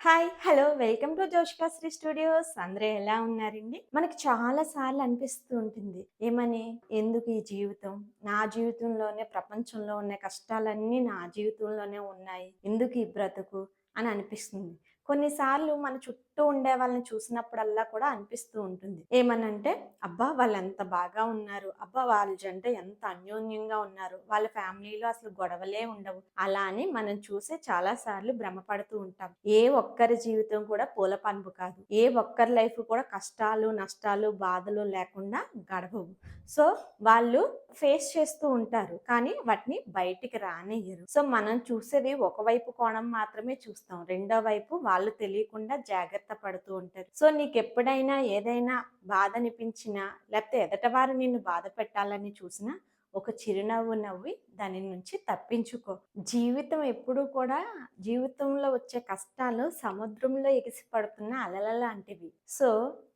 Hi! Hello! Welcome to జోష్‌కాశ్రీ studios. అందరూ ఎలా ఉన్నారండి? మనకి చాలా సార్లు అనిపిస్తూ ఉంటుంది. ఏమని? ఎందుకు ఈ జీవితం? నా జీవితంలోనే ప్రపంచంలో ఉన్న కష్టాలన్నీ నా జీవితంలోనే ఉన్నాయి. ఎందుకు ఈ బ్రతుకు? అని అనిపిస్తుంది. కొన్నిసార్లు మన చుట్టూ ఉండే వాళ్ళని చూసినప్పుడల్లా కూడా అనిపిస్తూ ఉంటుంది. ఏమనంటే, అబ్బా! వాళ్ళెంత బాగా ఉన్నారు. అబ్బా! వాళ్ళ జంట ఎంత అన్యోన్యంగా ఉన్నారు. వాళ్ళ ఫ్యామిలీలో అసలు గొడవలే ఉండవు. అలా అని మనం చూసి చాలా సార్లు భ్రమపడుతూ ఉంటాం. ఏ ఒక్కరి జీవితం కూడా పూల పంపు కాదు. ఏ ఒక్కరి లైఫ్ కూడా కష్టాలు, నష్టాలు, బాధలు లేకుండా గడవవు. సో, వాళ్ళు ఫేస్ చేస్తూ ఉంటారు. కానీ వాటిని బయటికి రానియ్యరు. సో, మనం చూసేది ఒకవైపు కోణం మాత్రమే చూస్తాం. రెండో వైపు వాళ్ళు తెలియకుండా జాగ్రత్త పడుతూ ఉంటారు. సో, నీకెప్పుడైనా ఏదైనా బాధ అనిపించినా, లేకపోతే ఎదటవారు నిన్ను బాధ పెట్టాలని చూసినా, ఒక చిరునవ్వు నవ్వి దాని నుంచి తప్పించుకో. జీవితం ఎప్పుడూ కూడా జీవితంలో వచ్చే కష్టాలు సముద్రంలో ఎగిసి పడుతున్న అలల లాంటివి. సో,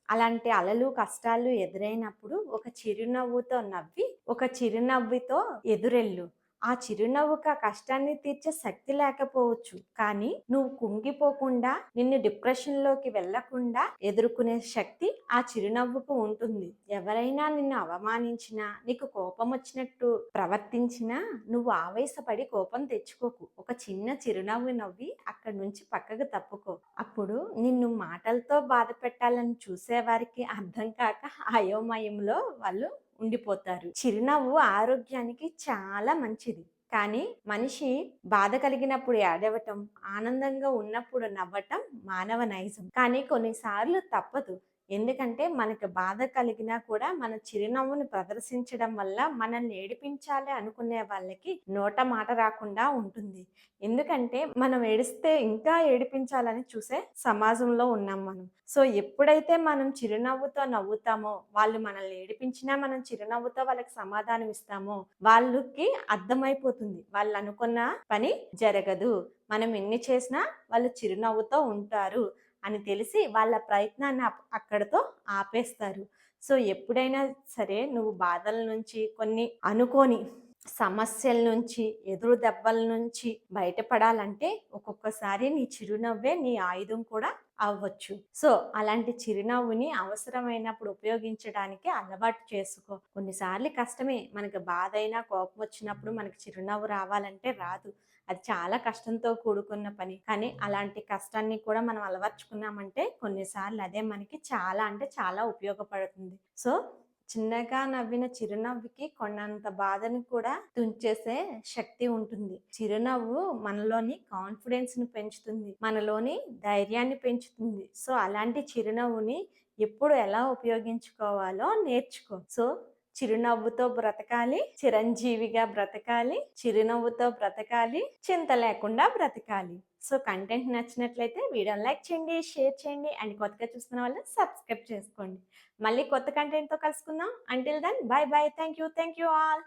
అలాంటి అలలు, కష్టాలు ఎదురైనప్పుడు ఒక చిరునవ్వుతో నవ్వి, ఒక చిరునవ్వుతో ఎదురెళ్ళు. ఆ చిరునవ్వుకి ఆ కష్టాన్ని తీర్చే శక్తి లేకపోవచ్చు. కానీ నువ్వు కుంగిపోకుండా, నిన్ను డిప్రెషన్‌లోకి వెళ్ళకుండా ఎదుర్కొనే శక్తి ఆ చిరునవ్వుకు ఉంటుంది. ఎవరైనా నిన్ను అవమానించినా, నీకు కోపమొచ్చినట్టు ప్రవర్తించినా, నువ్వు ఆవేశపడి కోపం తెచ్చుకోకు. ఒక చిన్న చిరునవ్వు నవ్వి అక్కడి నుంచి పక్కకు తప్పుకో. అప్పుడు నిన్ను మాటలతో బాధ పెట్టాలని చూసేవారికి అర్థం కాక అయోమయంలో వాళ్ళు ఉండిపోతారు. చిరునవ్వు ఆరోగ్యానికి చాలా మంచిది. కానీ మనిషి బాధ కలిగినప్పుడు ఏడవటం, ఆనందంగా ఉన్నప్పుడు నవ్వటం మానవ నైజం. కానీ కొన్నిసార్లు తప్పదు. ఎందుకంటే మనకు బాధ కలిగినా కూడా మన చిరునవ్వును ప్రదర్శించడం వల్ల మనల్ని ఏడిపించాలి అనుకునే వాళ్ళకి నోట మాట రాకుండా ఉంటుంది. ఎందుకంటే మనం ఏడిస్తే ఇంకా ఏడిపించాలని చూసే సమాజంలో ఉన్నాం మనం. సో, ఎప్పుడైతే మనం చిరునవ్వుతో నవ్వుతామో, వాళ్ళు మనల్ని ఏడిపించినా మనం చిరునవ్వుతో వాళ్ళకి సమాధానం ఇస్తామో, వాళ్ళకి అర్థమైపోతుంది. వాళ్ళనుకున్న పని జరగదు. మనం ఎన్ని చేసినా వాళ్ళు చిరునవ్వుతో ఉంటారు అని తెలిసి వాళ్ళ ప్రయత్నాన్ని అక్కడితో ఆపేస్తారు. సో, ఎప్పుడైనా సరే నువ్వు బాధల నుంచి కొన్ని అనుకోని సమస్యల నుంచి, ఎదురు దెబ్బల నుంచి బయటపడాలంటే ఒక్కొక్కసారి నీ చిరునవ్వే నీ ఆయుధం కూడా అవ్వచ్చు. సో, అలాంటి చిరునవ్వుని అవసరమైనప్పుడు ఉపయోగించడానికి అలవాటు చేసుకో. కొన్నిసార్లు కష్టమే. మనకు బాధైనా, కోపమొచ్చినప్పుడు మనకి చిరునవ్వు రావాలంటే రాదు. అది చాలా కష్టంతో కూడుకున్న పని. కానీ అలాంటి కష్టాన్ని కూడా మనం అలవర్చుకున్నామంటే కొన్నిసార్లు అదే మనకి చాలా అంటే చాలా ఉపయోగపడుతుంది. సో, చిన్నగా నవ్విన చిరునవ్వుకి కొండంత బాధని కూడా తుంచేసే శక్తి ఉంటుంది. చిరునవ్వు మనలోని కాన్ఫిడెన్స్‌ని పెంచుతుంది. మనలోని ధైర్యాన్ని పెంచుతుంది. సో, అలాంటి చిరునవ్వుని ఎప్పుడు ఎలా ఉపయోగించుకోవాలో నేర్చుకో. సో, చిరునవ్వుతో బ్రతకాలి, చిరంజీవిగా బ్రతకాలి, చిరునవ్వుతో బ్రతకాలి, చింత లేకుండా బ్రతకాలి. సో, కంటెంట్ నచ్చినట్లయితే వీడియోని లైక్ చేయండి, షేర్ చేయండి అండ్ కొత్తగా చూస్తున్న వాళ్ళు సబ్స్క్రైబ్ చేసుకోండి. మళ్ళీ కొత్త కంటెంట్‌తో కలుసుకుందాం. Until then bye bye. Thank you. Thank you all.